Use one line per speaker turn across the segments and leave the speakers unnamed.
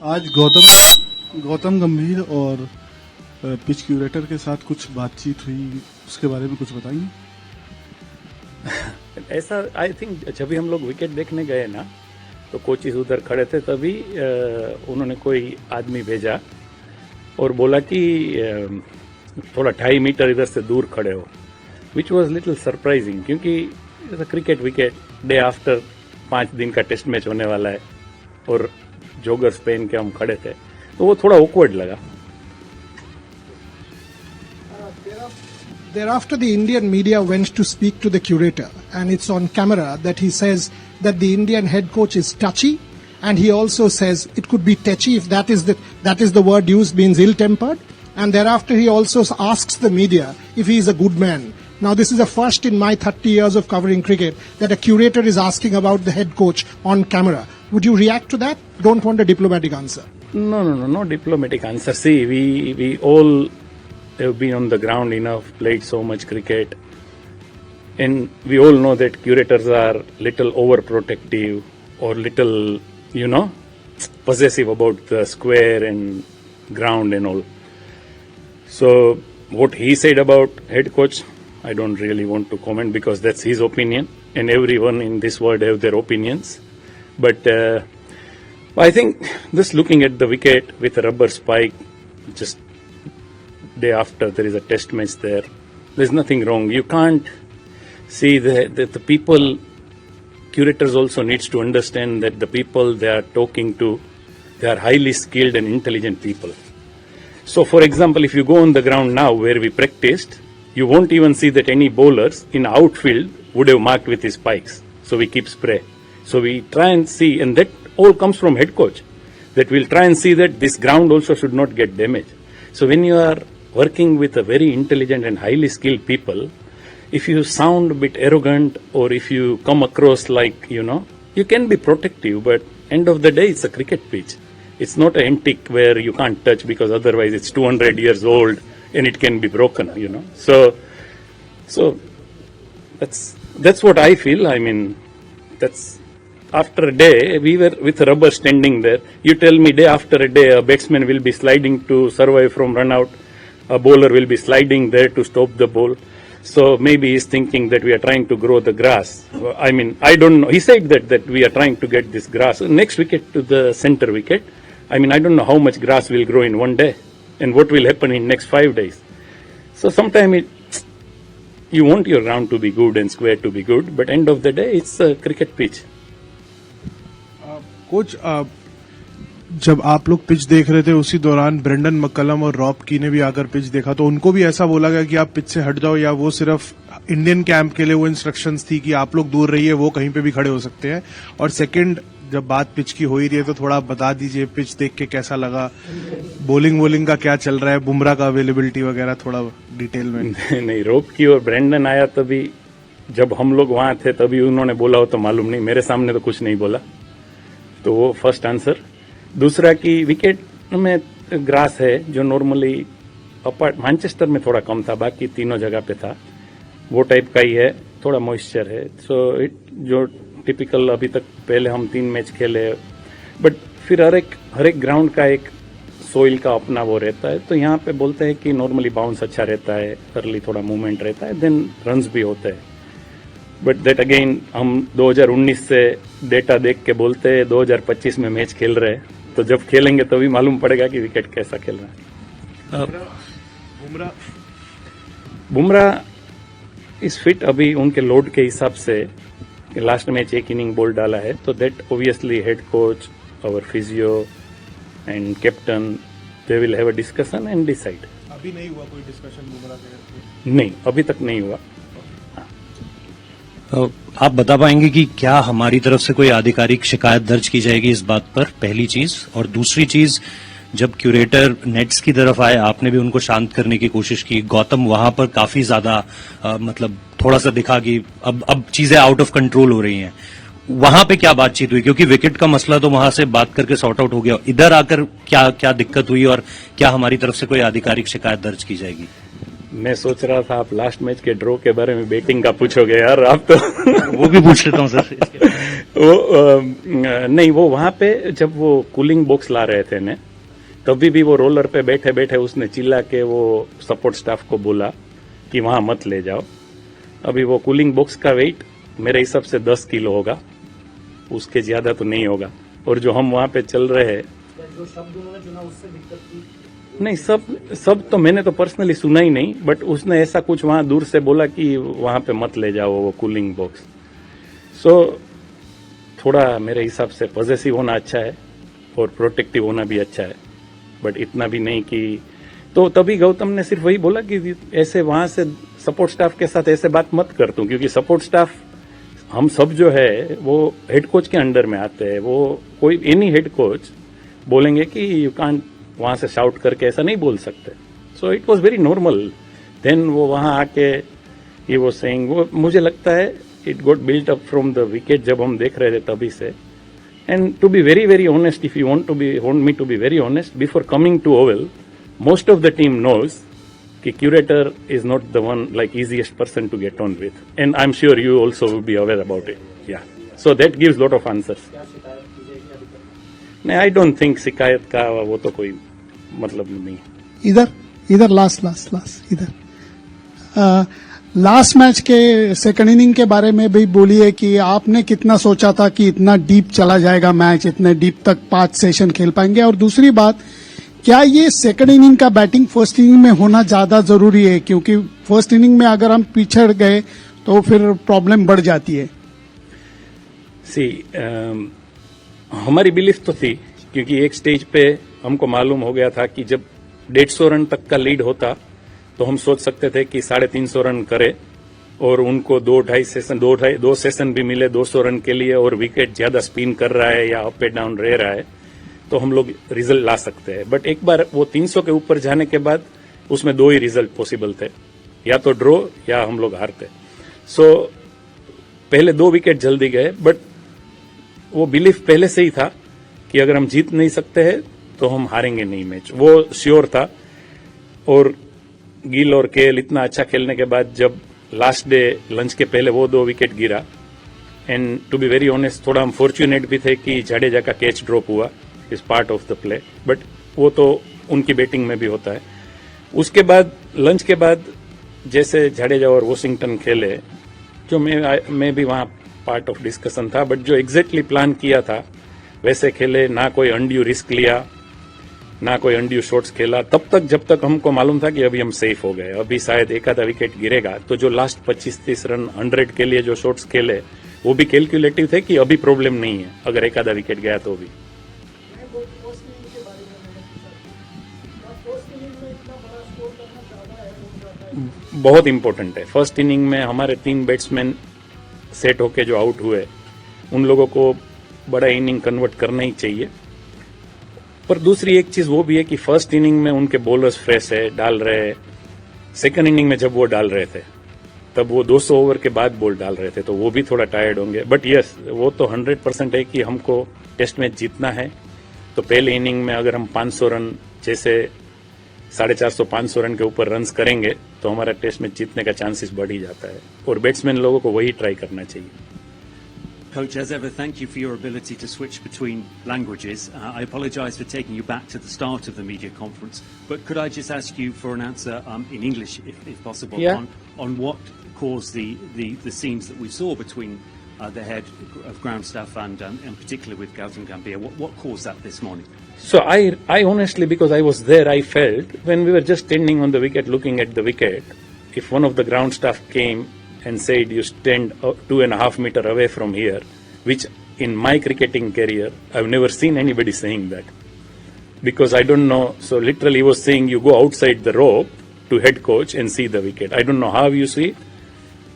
आज गौतम गंभीर और पिच क्यूरेटर के साथ कुछ बातचीत हुई, उसके बारे में कुछ बताएंगे?
ऐसा आई थिंक जब भी हम लोग विकेट देखने गए ना, तो कोचेस उधर खड़े थे, तभी उन्होंने कोई आदमी भेजा और बोला कि थोड़ा 2.5 मीटर इधर से दूर खड़े हो, विच वॉज लिटिल सरप्राइजिंग, क्योंकि क्रिकेट विकेट डे आफ्टर 5 दिन का टेस्ट मैच होने वाला है और जोगर्स पहन के हम खड़े थे, तो वो थोड़ा ऑकवर्ड लगा.
Thereafter, the Indian media went to speak to the curator, and it's on camera that he says that the Indian head coach is touchy, and he also says it could be tetchy, if that is the word used, means ill-tempered. And thereafter, he also asks the media if he is a good man. Now, this is the first in my 30 years of covering cricket that a curator is asking about the head coach on camera. Would you react to that? Don't want a diplomatic answer.
No diplomatic answer. See, we all have been on the ground enough, played so much cricket, and we all know that curators are little overprotective or little, possessive about the square and ground and all. So what he said about head coach, I don't really want to comment, because that's his opinion, and everyone in this world have their opinions. But I think just looking at the wicket with a rubber spike, just day after there is a test match there, there's nothing wrong. You can't see the people. Curators also needs to understand that the people they are talking to, they are highly skilled and intelligent people. So for example, if you go on the ground now where we practiced, you won't even see that any bowlers in outfield would have marked with his spikes. So we keep spray. So we try and see, and that all comes from head coach, that we'll try and see that this ground also should not get damaged. So when you are working with a very intelligent and highly skilled people, if you sound a bit arrogant or if you come across like, you can be protective, but end of the day, it's a cricket pitch. It's not an antique where you can't touch because otherwise it's 200 years old and it can be broken, So that's what I feel. I mean, that's after a day, we were with rubber standing there. You tell me day after a day, a batsman will be sliding to survive from run out. A bowler will be sliding there to stop the ball. So maybe he's thinking that we are trying to grow the grass. I mean, I don't know. He said that we are trying to get this grass. Next wicket to the center wicket. I mean, I don't know how much grass will grow in one day and what will happen in next 5 days. So sometimes you want your ground to be good and square to be good, but end of the day, it's a cricket pitch.
Coach, जब आप लोग pitch देख रहे थे उसी दौरान Brendon McCullum और Rob की ने भी आकर पिच देखा, तो उनको भी ऐसा बोला गया कि आप पिच से हट जाओ, या वो सिर्फ इंडियन कैंप के लिए वो इंस्ट्रक्शंस थी कि आप लोग दूर रहिए, वो कहीं पे भी खड़े हो सकते हैं? और सेकंड, जब बात पिच की हो ही रही है तो थोड़ा बता दीजिए पिच देख के कैसा लगा, बॉलिंग का क्या चल रहा है, बुमराह का अवेलेबिलिटी वगैरह थोड़ा डिटेल में?
नहीं, रॉब की और ब्रेंडन आया तभी, जब हम लोग वहां थे तभी उन्होंने बोला हो तो मालूम नहीं, मेरे सामने तो कुछ नहीं बोला. तो वो फर्स्ट आंसर. दूसरा कि विकेट में ग्रास है जो नॉर्मली अपार्ट मैनचेस्टर में थोड़ा कम था, बाकी तीनों जगह पे था, वो टाइप का ही है, थोड़ा मॉइस्चर है. सो इट जो टिपिकल अभी तक पहले हम 3 मैच खेले, बट फिर हर एक ग्राउंड का एक सोइल का अपना वो रहता है. तो यहाँ पे बोलते हैं कि नॉर्मली बाउंस अच्छा रहता है, अर्ली थोड़ा मूवमेंट रहता है, देन रन्स भी होते हैं. बट दैट अगेन हम 2019 से डेटा देख के बोलते हैं 2025 में मैच खेल रहे हैं, तो जब खेलेंगे तभी मालूम पड़ेगा कि विकेट कैसा खेल रहा है. बुमराह इस फिट अभी उनके लोड के हिसाब से. लास्ट मैच 1 इनिंग बॉल डाला है, तो that obviously head coach, our physio and captain, they will have a discussion and decide.
अभी नहीं हुआ कोई डिस्कशन बुमराह के?
नहीं, अभी तक नहीं हुआ.
आप बता पाएंगे कि क्या हमारी तरफ से कोई आधिकारिक शिकायत दर्ज की जाएगी इस बात पर, पहली चीज? और दूसरी चीज, जब क्यूरेटर नेट्स की तरफ आए, आपने भी उनको शांत करने की कोशिश की. गौतम वहां पर काफी ज्यादा मतलब थोड़ा सा दिखा कि अब चीजें आउट ऑफ कंट्रोल हो रही हैं. वहां पे क्या बातचीत हुई? क्योंकि विकेट का मसला तो वहां से बात करके सॉर्ट आउट हो गया. इधर आकर क्या दिक्कत हुई और क्या हमारी तरफ से कोई आधिकारिक शिकायत दर्ज की जाएगी?
मैं सोच रहा था आप लास्ट मैच के ड्रॉ के बारे में बैटिंग का पूछोगे यार, आप तो
वो भी पूछ लेता हूँ सर.
नहीं, वो वहां पे जब वो कूलिंग बॉक्स ला रहे थे ने, तभी भी वो रोलर पे बैठे बैठे उसने चिल्ला के वो सपोर्ट स्टाफ को बोला कि वहां मत ले जाओ। अभी वो कूलिंग बॉक्स का वेट मेरे हिसाब से 10 किलो होगा, उसके ज्यादा तो नहीं होगा। और जो हम वहां पे चल रहे हैं,
जो शब्द उन्होंने चुना उससे दिक्कत थी?
नहीं, सब तो मैंने तो पर्सनली सुना ही नहीं, बट उसने ऐसा कुछ वहां दूर से बोला कि वहां पे मत ले जाओ वो कूलिंग बॉक्स। सो थोड़ा मेरे हिसाब से पॉजेसिव होना अच्छा है और प्रोटेक्टिव होना भी अच्छा है, बट इतना भी नहीं कि। तो तभी गौतम ने सिर्फ वही बोला कि ऐसे वहां से सपोर्ट स्टाफ के साथ ऐसे बात मत कर तू, क्योंकि सपोर्ट स्टाफ हम सब जो है वो हेड कोच के अंडर में आते हैं। वो कोई एनी हेड कोच बोलेंगे कि यू कांट वहां से शाउट करके ऐसा नहीं बोल सकते। So it was very normal. Then वो वहां आके ये वो सेइंग, वो मुझे लगता है it got built up from the wicket जब हम देख रहे थे तभी से। And to be very very honest, if you want me to be very honest, before coming to Oval most of the team knows कि curator is not the one like easiest person to get on with, and I'm sure you also will be aware about it. Yeah, so that gives lot of answers. नहीं, I don't think शिकायत का वो तो कोई मतलब नहीं।
इधर last इधर लास्ट मैच के सेकंड इनिंग के बारे में भी बोलिए कि आपने कितना सोचा था कि इतना डीप चला जाएगा मैच, इतने डीप तक 5 सेशन खेल पाएंगे। और दूसरी बात, क्या ये सेकंड इनिंग का बैटिंग फर्स्ट इनिंग में होना ज्यादा जरूरी है? क्योंकि फर्स्ट इनिंग में अगर हम पिछड़ गए तो फिर प्रॉब्लम बढ़ जाती है।
हमारी बिलीफ तो थी, क्योंकि एक स्टेज पे हमको मालूम हो गया था कि जब 150 रन तक का लीड होता तो हम सोच सकते थे कि 350 रन करे और उनको 2 सेशन भी मिले 200 रन के लिए, और विकेट ज्यादा स्पिन कर रहा है या अप एंड डाउन रह रहा है तो हम लोग रिजल्ट ला सकते हैं। बट एक बार वो 300 के ऊपर जाने के बाद उसमें 2 ही रिजल्ट पॉसिबल थे, या तो ड्रॉ या हम लोग हारते। सो पहले 2 विकेट जल्दी गए, बट वो बिलीफ पहले से ही था कि अगर हम जीत नहीं सकते हैं तो हम हारेंगे नहीं मैच, वो श्योर था। और गिल और केएल इतना अच्छा खेलने के बाद जब लास्ट डे लंच के पहले वो 2 विकेट गिरा, and to be very honest थोड़ा हम फॉर्चुनेट भी थे कि जाडेजा का कैच ड्रॉप हुआ, is part of the play, but वो तो उनकी बैटिंग में भी होता है। उसके बाद लंच के बाद जैसे जाडेजा और वॉशिंगटन खेले, जो मैं भी वहां पार्ट ऑफ डिस्कशन था, बट जो एग्जैक्टली प्लान किया था वैसे खेले, ना कोई अनड्यू रिस्क लिया, ना कोई अनड्यू शॉट्स खेला, तब तक जब तक हमको मालूम था कि अभी हम सेफ हो गए, अभी शायद एक आधा विकेट गिरेगा। तो जो लास्ट 25-30 रन 100 के लिए जो शॉट्स खेले वो भी कैलकुलेटिव थे कि अभी प्रॉब्लम नहीं है, अगर एक आधा विकेट गया तो भी। बहुत इंपॉर्टेंट है। फर्स्ट इनिंग में हमारे 3 बैट्समैन सेट होके जो आउट हुए, उन लोगों को बड़ा इनिंग कन्वर्ट करना ही चाहिए। पर दूसरी एक चीज वो भी है कि फर्स्ट इनिंग में उनके बॉलर्स फ्रेश है, डाल रहे। सेकंड इनिंग में जब वो डाल रहे थे तब वो 200 ओवर के बाद बॉल डाल रहे थे, तो वो भी थोड़ा टायर्ड होंगे। बट यस, वो तो 100% है कि हमको टेस्ट मैच जीतना है। तो पहले इनिंग में अगर हम 500 रन जैसे 450-500 रन के ऊपर रन्स करेंगे तो हमारा टेस्ट मैच जीतने का चांसेस बढ़ ही जाता है, और बैट्समैन लोगों को वही ट्राई करना चाहिए।
Coach, as ever, thank you for your ability to switch between languages. I apologise for taking you back to the start of the media conference, but could I just ask you for an answer in English, if possible,
Yeah.
on what caused the scenes that we saw between the head of ground staff and particularly with Gautam Gambhir? What caused that this morning?
So I honestly, because I was there, I felt when we were just standing on the wicket looking at the wicket, if one of the ground staff came and said you stand 2.5 meters away from here, which in my cricketing career I've never seen anybody saying that, because I don't know. So literally he was saying you go outside the rope to head coach and see the wicket. I don't know how you see it,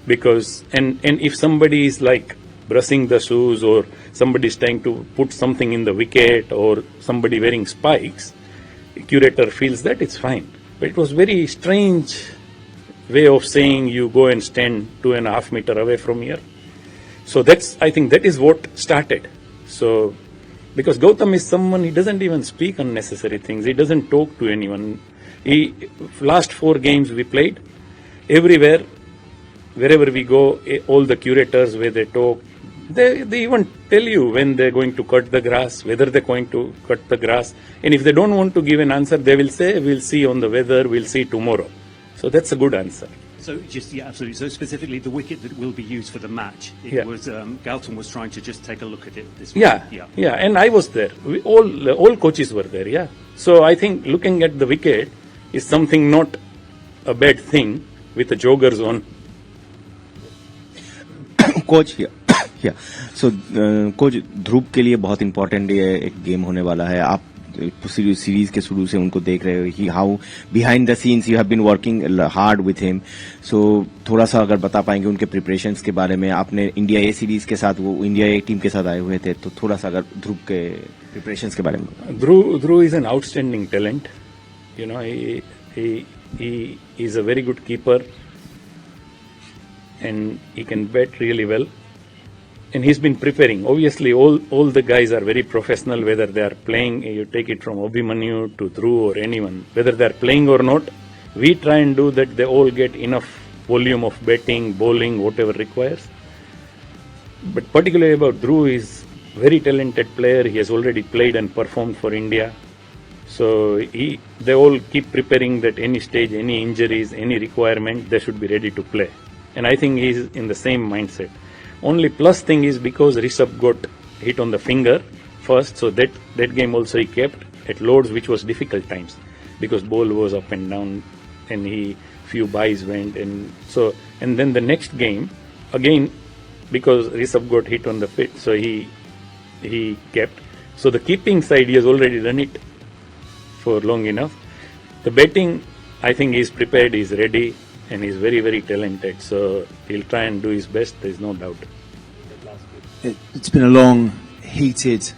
because and if somebody is like brushing the shoes or somebody is trying to put something in the wicket or somebody wearing spikes, curator feels that it's fine. But it was very strange way of saying you go and stand 2.5 meters away from here. So I think that is what started. So because Gautam is someone, he doesn't even speak unnecessary things. He doesn't talk to anyone. Last 4 games we played, everywhere, wherever we go, all the curators where they talk, They even tell you when they're going to cut the grass, whether they're going to cut the grass. And if they don't want to give an answer, they will say, we'll see on the weather, we'll see tomorrow. So that's a good answer.
So just, yeah, absolutely. So specifically the wicket that will be used for the match, it
Yeah.
was, Galton was trying to just take a look at it this
Yeah,
morning.
yeah, and I was there. All coaches were there, yeah. So I think looking at the wicket is something not a bad thing with the joggers on.
Coach या सो coach ध्रुव के लिए बहुत important ये एक game होने वाला है. आप सीरीज के शुरू से उनको देख रहे हो कि how behind the scenes you have been working hard with him. So थोड़ा सा अगर बता पाएंगे उनके प्रिपरेशंस के बारे में. आपने इंडिया ए सीरीज के साथ, वो इंडिया ए टीम के साथ आए हुए थे, तो थोड़ा सा अगर ध्रुव के प्रिपरेशंस के बारे में.
Dhruv is an outstanding talent. You know, he is a very good keeper, and he can bat really well. And he's been preparing. Obviously, all the guys are very professional, whether they are playing, you take it from Abhimanyu to Dhruv or anyone, whether they are playing or not, we try and do that they all get enough volume of batting, bowling, whatever requires. But particularly about Dhruv, is very talented player. He has already played and performed for India. So they all keep preparing that any stage, any injuries, any requirement, they should be ready to play. And I think he's in the same mindset. Only plus thing is because Rishabh got hit on the finger first, so that game also he kept at Lords, which was difficult times because ball was up and down, and few byes went, and then the next game again because Rishabh got hit on the fit, so he kept. So the keeping side he has already done it for long enough. The batting, I think he's prepared, he's ready. And he's very, very talented, so he'll try and do his best, there's no doubt.
It's been a long, heated,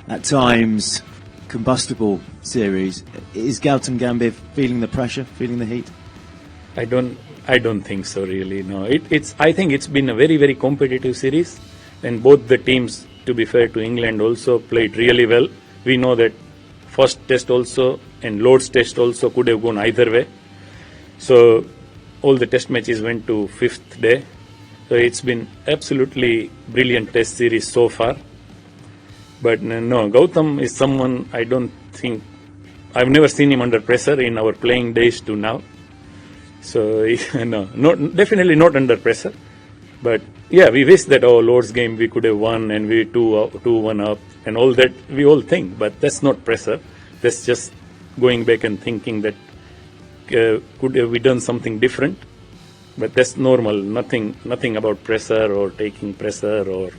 at times combustible series. Is Gautam Gambhir feeling the pressure, feeling the heat?
I don't think so, really. No, I think it's been a very, very competitive series, and both the teams, to be fair to England, also played really well. We know that first test also and Lord's test also could have gone either way. So all the test matches went to 5th day. So it's been absolutely brilliant test series so far. But no, Gautam is someone I don't think, I've never seen him under pressure in our playing days to now. So no, definitely not under pressure. But yeah, we wish that our Lord's game we could have won and we 2-1 up and all that we all think. But that's not pressure. That's just going back and thinking that could have we done something different, but that's normal. Nothing about pressure or taking pressure or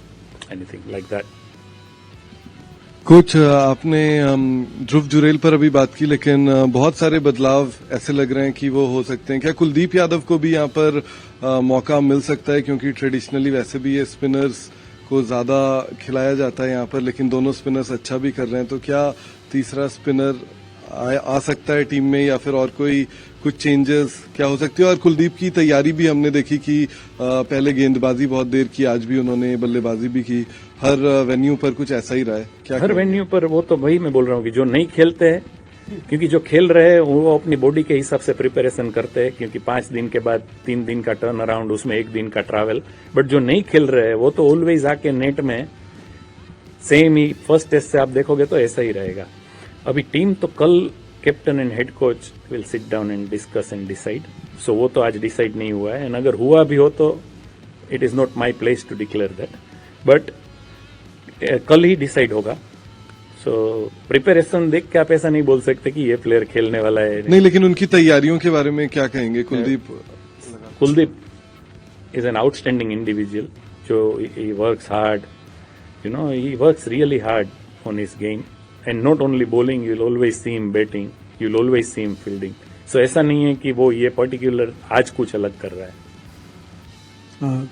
anything like that.
Coach आपने ध्रुव जुरेल पर अभी बात की, लेकिन बहुत सारे बदलाव ऐसे लग रहे हैं कि वो हो सकते हैं. क्या कुलदीप यादव को भी यहाँ पर मौका मिल सकता है, क्योंकि ट्रेडिशनली वैसे भी ये स्पिनर्स को ज्यादा खिलाया जाता है यहाँ पर, लेकिन दोनों स्पिनर्स अच्छा भी कर रहे हैं. तो क्या तीसरा स्पिनर आ सकता है टीम में, या फिर और कोई कुछ चेंजेस क्या हो सकती है? और कुलदीप की तैयारी भी हमने देखी कि पहले गेंदबाजी बहुत देर की, आज भी उन्होंने बल्लेबाजी भी की. हर वेन्यू पर कुछ ऐसा ही रहा है क्या?
हर वेन्यू पर वो तो वही मैं बोल रहा हूँ कि जो नहीं खेलते हैं, क्योंकि जो खेल रहे हैं वो अपनी बॉडी के हिसाब से प्रिपरेशन करते हैं, क्योंकि 5 दिन के बाद 3 दिन का टर्न अराउंड, उसमें 1 दिन का ट्रैवल. बट जो नहीं खेल रहे हैं वो तो ऑलवेज आके नेट में सेम ही फर्स्ट टेस्ट से आप देखोगे तो ऐसा ही रहेगा. अभी टीम तो कल captain and head coach will sit down and discuss and decide. So वो तो आज डिसाइड नहीं हुआ है, एंड अगर हुआ भी हो तो it is not my place to declare that, but कल ही डिसाइड होगा. सो प्रिपरेशन देख के आप ऐसा नहीं बोल सकते कि ये प्लेयर खेलने वाला है.
नहीं, लेकिन उनकी तैयारियों के बारे में क्या कहेंगे?
Kuldeep is an outstanding individual, जो he works hard, you know, he works really hard on his game. And not only bowling, you'll always see him batting, you'll always see him fielding. So ऐसा नहीं है कि वो ये particular आज कुछ अलग कर रहा है.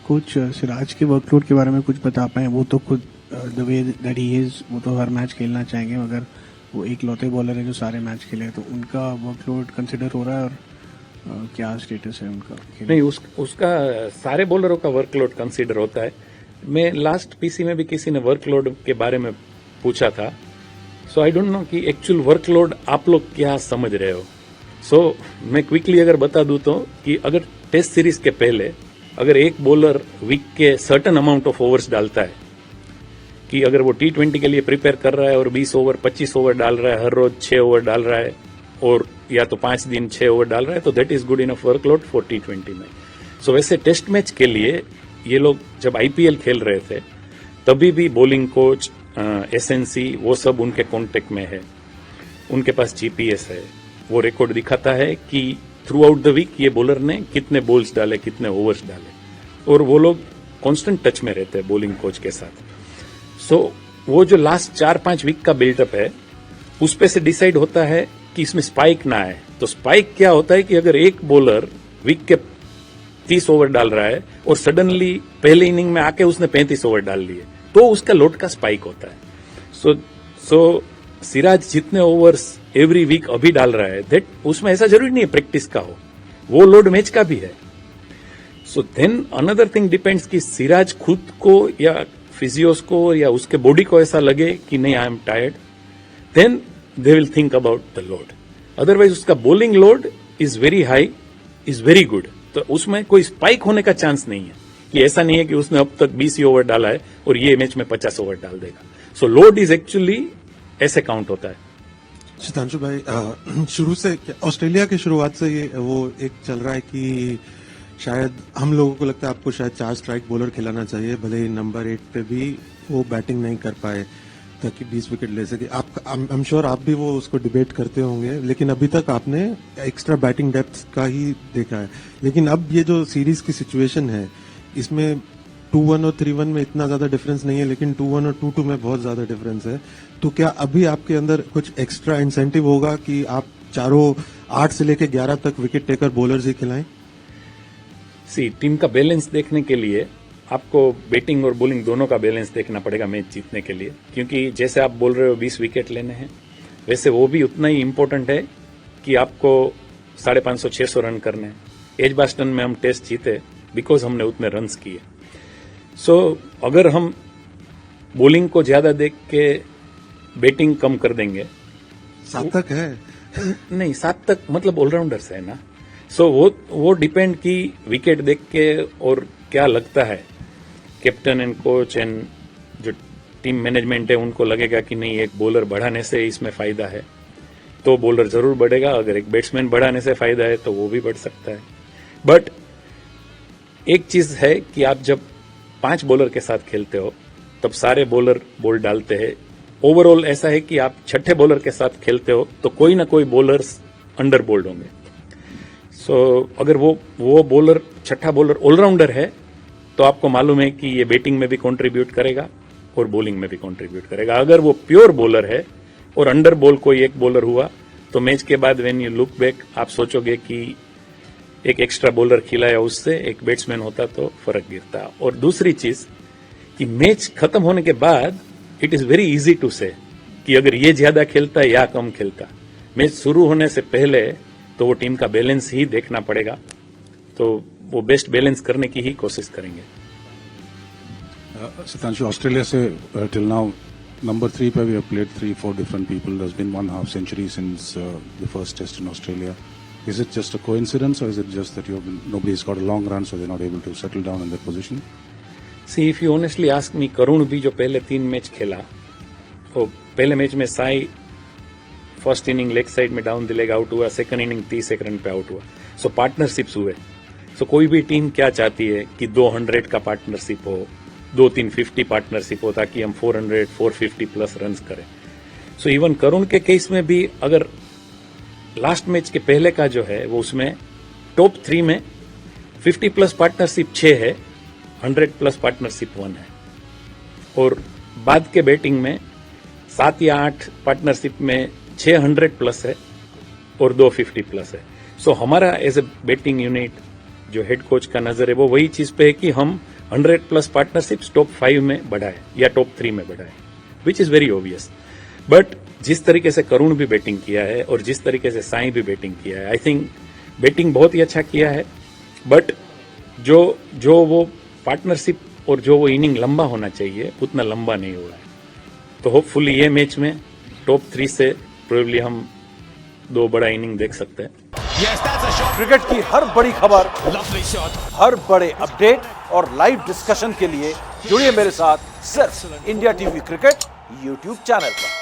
कोच सिराज के वर्कलोड के बारे में कुछ बता पाए? वो तो खुद the way that he is, वो तो हर मैच खेलना चाहेंगे, मगर वो एक लौते बॉलर है जो सारे मैच खेले, तो उनका वर्कलोड कंसिडर हो रहा है, और क्या स्टेटस है उनका?
नहीं, उसका सारे बॉलरों का वर्कलोड कंसिडर होता है. मैं लास्ट पीसी में भी किसी ने वर्कलोड के बारे में पूछा था. सो आई डोंट नो कि एक्चुअल वर्कलोड आप लोग क्या समझ रहे हो. सो मैं क्विकली अगर बता दूं तो कि अगर टेस्ट सीरीज के पहले अगर एक बॉलर वीक के सर्टन अमाउंट ऑफ ओवर्स डालता है, कि अगर वो T20 के लिए प्रिपेयर कर रहा है और 20 ओवर 25 ओवर डाल रहा है, हर रोज 6 ओवर डाल रहा है, और या तो 5 दिन 6 ओवर डाल रहा है, तो that is good enough workload for T20 में. सो वैसे टेस्ट मैच के लिए ये लोग जब IPL खेल रहे थे तभी भी बॉलिंग कोच, SNC, वो सब उनके कांटेक्ट में है, उनके पास GPS है, वो रिकॉर्ड दिखाता है कि थ्रू आउट द वीक ये बॉलर ने कितने बॉल्स डाले, कितने ओवर्स डाले, और वो लोग कांस्टेंट टच में रहते हैं बॉलिंग कोच के साथ. सो वो जो लास्ट 4-5 वीक का बिल्डअप है उस पे से डिसाइड होता है कि इसमें स्पाइक ना आए. तो स्पाइक क्या होता है कि अगर एक बॉलर वीक के 30 ओवर डाल रहा है और सडनली पहले इनिंग में आके उसने 35 ओवर डाल लिए, तो उसका लोड का स्पाइक होता है. सो सिराज जितने ओवर्स एवरी वीक अभी डाल रहा है, दैट उसमें ऐसा जरूरी नहीं है प्रैक्टिस का हो, वो लोड मैच का भी है. So then another thing depends कि सिराज खुद को या फिजियोस को या उसके बॉडी को ऐसा लगे कि नहीं I am tired, then they will think about the load. Otherwise उसका bowling load is very high, is very good, तो उसमें कोई स्पाइक होने का चांस नहीं है. कि ऐसा नहीं है कि उसने अब तक 20 ओवर डाला है और ये मैच में 50 ओवर डाल देगा. सो लोड इज एक्चुअली ऐसे काउंट होता है.
शतांशु भाई, शुरू से ऑस्ट्रेलिया की शुरुआत से ये वो एक चल रहा है कि शायद हम लोगों को लगता है आपको शायद 4 स्ट्राइक बॉलर खिलाना चाहिए, भले ही नंबर 8 पे भी वो बैटिंग नहीं कर पाए ताकि 20 विकेट ले सके. आई एम श्योर आप भी वो उसको डिबेट करते होंगे, लेकिन अभी तक आपने एक्स्ट्रा बैटिंग डेप्थ का ही देखा है. लेकिन अब ये जो सीरीज की सिचुएशन है इसमें 2-1 और 3-1 में इतना ज्यादा डिफरेंस नहीं है, लेकिन 2-1 और 2-2 में बहुत ज्यादा डिफरेंस है. तो क्या अभी आपके अंदर कुछ एक्स्ट्रा इंसेंटिव होगा कि आप चारों 8 से लेकर 11 तक विकेट टेकर बॉलर्स ही खिलाएं?
टीम का बैलेंस देखने के लिए आपको बैटिंग और बॉलिंग दोनों का बैलेंस देखना पड़ेगा मैच जीतने के लिए. क्योंकि जैसे आप बोल रहे हो 20 विकेट लेने हैं, वैसे वो भी उतना ही इम्पोर्टेंट है कि आपको 550-600 रन करने हैं. एजबास्टन में हम टेस्ट जीते बिकॉज हमने उतने रन्स किए. सो अगर हम बॉलिंग को ज्यादा देख के बैटिंग कम कर देंगे,
7 तक है
नहीं 7 तक मतलब ऑलराउंडर्स है ना. सो वो डिपेंड की विकेट देख के और क्या लगता है कैप्टन एंड कोच एंड जो टीम मैनेजमेंट है उनको लगेगा कि नहीं एक बॉलर बढ़ाने से इसमें फायदा है तो बॉलर जरूर बढ़ेगा. अगर एक बैट्समैन बढ़ाने से फायदा है तो वो भी बढ़ सकता है. बट एक चीज है कि आप जब 5 बॉलर के साथ खेलते हो तब सारे बॉलर बॉल डालते हैं. ओवरऑल ऐसा है कि आप 6ठे बॉलर के साथ खेलते हो तो कोई ना कोई बॉलर्स अंडर बोल्ड होंगे. सो अगर वो बॉलर 6ठा बॉलर ऑलराउंडर है तो आपको मालूम है कि ये बैटिंग में भी कंट्रीब्यूट करेगा और बॉलिंग में भी कंट्रीब्यूट करेगा. अगर वो प्योर बॉलर है और अंडर बॉल कोई एक बॉलर हुआ तो मैच के बाद व्हेन यू लुक बैक आप सोचोगे कि एक एक्स्ट्रा बॉलर खिलाया उससे एक बैट्समैन होता तो फर्क गिरता. और दूसरी चीज कि मैच खत्म होने के बाद it is very easy to say कि अगर ये ज्यादा खेलता या कम खेलता. मैच शुरू होने से पहले तो वो टीम का बैलेंस ही देखना पड़ेगा, तो वो बेस्ट बैलेंस करने की ही कोशिश करेंगे.
Sitanshu, Australia से till now number 3 पे we have played 3-4 different people. There's been 1 half century since the first test in Australia. Is it just a coincidence or is it just that nobody's got a long run so they're not able to settle down in their position?
See, if you honestly ask me, करुण भी जो पहले 3 match खेला, तो पहले match में Sai first inning leg side में down the leg out हुआ, second inning 30 run पे आउट हुआ. सो पार्टनरशिप्स हुए. सो कोई भी टीम क्या चाहती है कि 200 का पार्टनरशिप हो, 2-350 पार्टनरशिप हो ताकि हम 400, 450 प्लस रन करें. सो इवन करुण के केस में भी अगर लास्ट मैच के पहले का जो है वो उसमें टॉप 3 में 50 प्लस पार्टनरशिप 6 है, 100 प्लस पार्टनरशिप 1 है, और बाद के बैटिंग में 7 या 8 पार्टनरशिप में 600 प्लस है और 250 प्लस है. सो हमारा एज ए बैटिंग यूनिट जो हेड कोच का नजर है वो वही चीज पे है कि हम 100 प्लस पार्टनरशिप टॉप 5 में बढ़ाए या टॉप 3 में बढ़ाए, which is very obvious. But जिस तरीके से करुण भी बैटिंग किया है और जिस तरीके से साई भी बैटिंग किया है, आई थिंक बैटिंग बहुत ही अच्छा किया है. बट जो वो पार्टनरशिप और जो वो इनिंग लंबा होना चाहिए उतना लंबा नहीं हुआ है. तो होपफुली ये मैच में टॉप 3 से प्रोबेबली हम 2 बड़ा इनिंग देख सकते हैं.
क्रिकेट की हर बड़ी खबर, हर बड़े अपडेट और लाइव डिस्कशन के लिए जुड़िए मेरे साथ सिर्फ India TV cricket YouTube channel पर।